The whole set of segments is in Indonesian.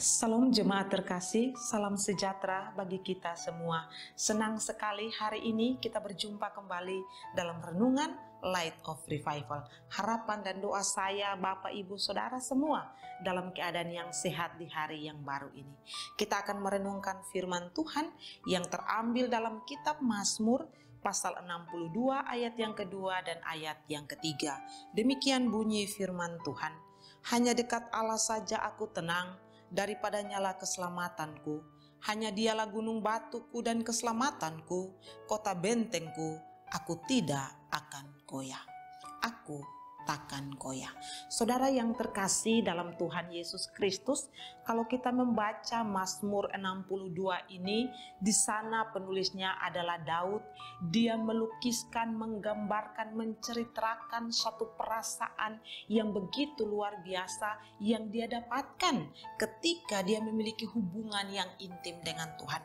Salam jemaat terkasih, salam sejahtera bagi kita semua. Senang sekali hari ini kita berjumpa kembali dalam renungan Light of Revival. Harapan dan doa saya, Bapak, Ibu, Saudara semua dalam keadaan yang sehat di hari yang baru ini. Kita akan merenungkan firman Tuhan yang terambil dalam kitab Mazmur pasal 62 ayat yang kedua dan ayat yang ketiga. Demikian bunyi firman Tuhan. Hanya dekat Allah saja aku tenang, daripada nyala keselamatanku. Hanya dialah gunung batuku dan keselamatanku, kota bentengku, aku tidak akan goyah. Aku takkan goyah. Saudara yang terkasih dalam Tuhan Yesus Kristus, kalau kita membaca Mazmur 62 ini, di sana penulisnya adalah Daud. Dia melukiskan, menggambarkan, menceritakan satu perasaan yang begitu luar biasa yang dia dapatkan ketika dia memiliki hubungan yang intim dengan Tuhan,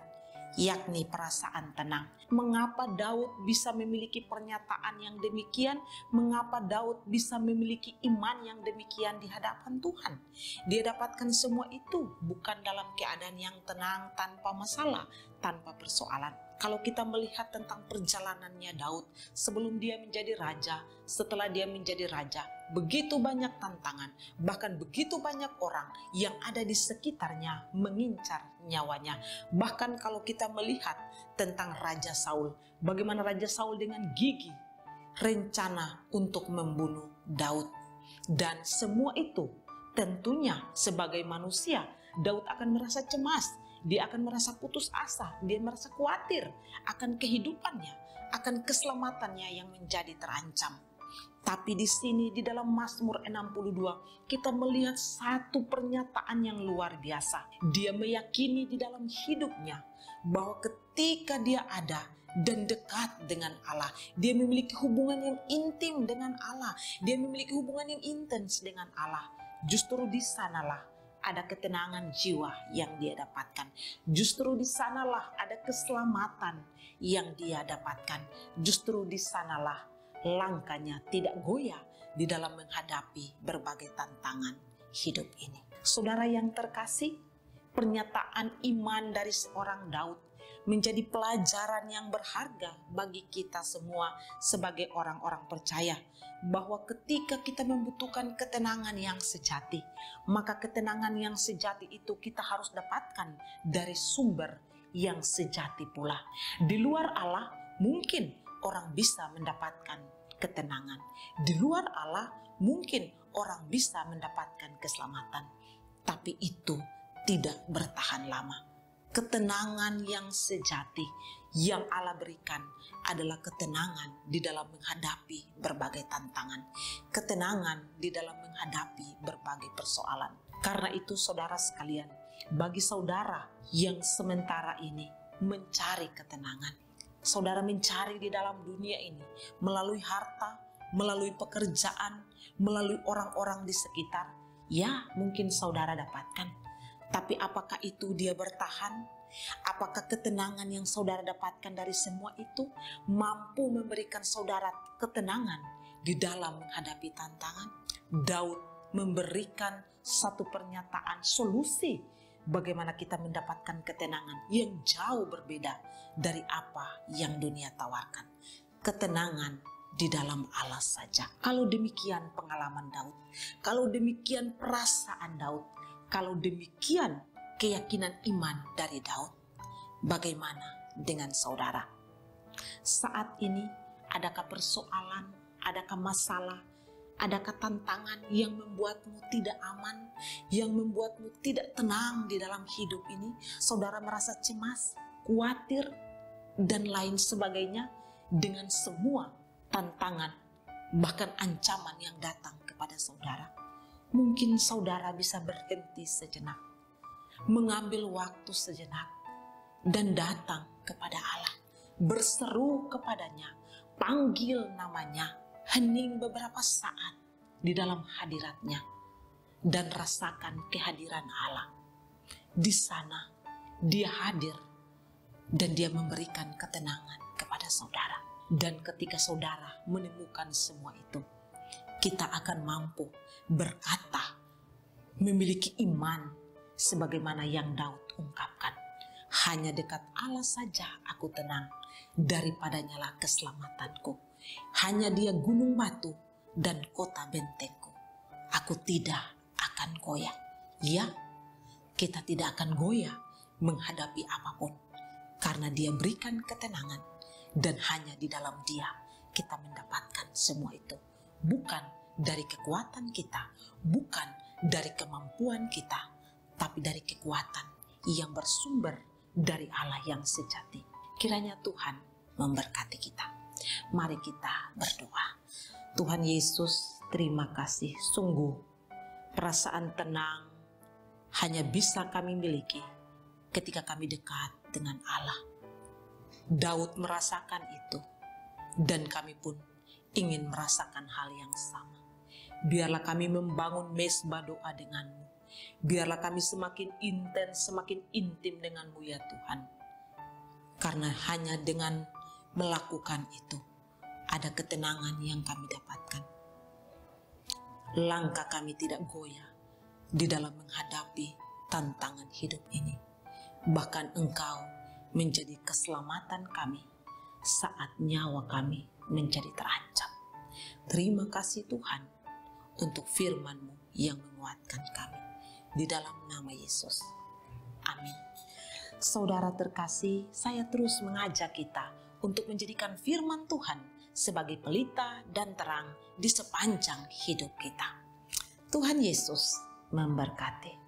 yakni perasaan tenang. Mengapa Daud bisa memiliki pernyataan yang demikian? Mengapa Daud bisa memiliki iman yang demikian di hadapan Tuhan? Dia dapatkan semua itu bukan dalam keadaan yang tenang, tanpa masalah, tanpa persoalan. Kalau kita melihat tentang perjalanannya Daud sebelum dia menjadi raja, setelah dia menjadi raja, begitu banyak tantangan, bahkan begitu banyak orang yang ada di sekitarnya mengincar nyawanya. Bahkan kalau kita melihat tentang Raja Saul, bagaimana Raja Saul dengan gigih rencana untuk membunuh Daud. Dan semua itu tentunya sebagai manusia, Daud akan merasa cemas. Dia akan merasa putus asa, dia merasa khawatir akan kehidupannya, akan keselamatannya yang menjadi terancam. Tapi di sini di dalam Mazmur 62 kita melihat satu pernyataan yang luar biasa. Dia meyakini di dalam hidupnya bahwa ketika dia ada dan dekat dengan Allah, dia memiliki hubungan yang intim dengan Allah, dia memiliki hubungan yang intens dengan Allah. Justru di sanalah ada ketenangan jiwa yang dia dapatkan. Justru di sanalah ada keselamatan yang dia dapatkan. Justru di sanalah langkahnya tidak goyah di dalam menghadapi berbagai tantangan hidup ini. Saudara yang terkasih, pernyataan iman dari seorang Daud menjadi pelajaran yang berharga bagi kita semua sebagai orang-orang percaya, bahwa ketika kita membutuhkan ketenangan yang sejati, maka ketenangan yang sejati itu kita harus dapatkan dari sumber yang sejati pula. Di luar Allah mungkin orang bisa mendapatkan ketenangan. Di luar Allah mungkin orang bisa mendapatkan keselamatan. Tapi itu tidak bertahan lama. Ketenangan yang sejati yang Allah berikan adalah ketenangan di dalam menghadapi berbagai tantangan. Ketenangan di dalam menghadapi berbagai persoalan. Karena itu saudara sekalian, bagi saudara yang sementara ini mencari ketenangan, saudara mencari di dalam dunia ini melalui harta, melalui pekerjaan, melalui orang-orang di sekitar, ya mungkin saudara dapatkan. Tapi apakah itu dia bertahan? Apakah ketenangan yang saudara dapatkan dari semua itu mampu memberikan saudara ketenangan di dalam menghadapi tantangan? Daud memberikan satu pernyataan solusi bagaimana kita mendapatkan ketenangan yang jauh berbeda dari apa yang dunia tawarkan. Ketenangan di dalam Allah saja. Kalau demikian pengalaman Daud, kalau demikian perasaan Daud, kalau demikian keyakinan iman dari Daud, bagaimana dengan saudara? Saat ini adakah persoalan, adakah masalah, adakah tantangan yang membuatmu tidak aman, yang membuatmu tidak tenang di dalam hidup ini? Saudara merasa cemas, khawatir, dan lain sebagainya dengan semua tantangan, bahkan ancaman yang datang kepada saudara. Mungkin saudara bisa berhenti sejenak, mengambil waktu sejenak, dan datang kepada Allah, berseru kepadanya, panggil namanya, hening beberapa saat di dalam hadiratnya, dan rasakan kehadiran Allah. Di sana dia hadir dan dia memberikan ketenangan kepada saudara. Dan ketika saudara menemukan semua itu, kita akan mampu berkata, memiliki iman sebagaimana yang Daud ungkapkan. Hanya dekat Allah saja aku tenang, daripadanya lah keselamatanku. Hanya Dia gunung batu dan kota bentengku. Aku tidak akan goyah. Ya, kita tidak akan goyah menghadapi apapun, karena Dia berikan ketenangan, dan hanya di dalam Dia kita mendapatkan semua itu. Bukan dari kekuatan kita, bukan dari kemampuan kita, tapi dari kekuatan yang bersumber dari Allah yang sejati. Kiranya Tuhan memberkati kita. Mari kita berdoa. Tuhan Yesus, terima kasih. Sungguh perasaan tenang hanya bisa kami miliki ketika kami dekat dengan Allah. Daud merasakan itu, dan kami pun ingin merasakan hal yang sama. Biarlah kami membangun mesbah doa denganmu. Biarlah kami semakin intens, semakin intim denganmu ya Tuhan. Karena hanya dengan melakukan itu, ada ketenangan yang kami dapatkan. Langkah kami tidak goyah di dalam menghadapi tantangan hidup ini. Bahkan Engkau menjadi keselamatan kami saat nyawa kami menjadi terancam. Terima kasih Tuhan untuk firman-Mu yang menguatkan kami. Di dalam nama Yesus. Amin. Saudara terkasih, saya terus mengajak kita untuk menjadikan firman Tuhan sebagai pelita dan terang di sepanjang hidup kita. Tuhan Yesus memberkati.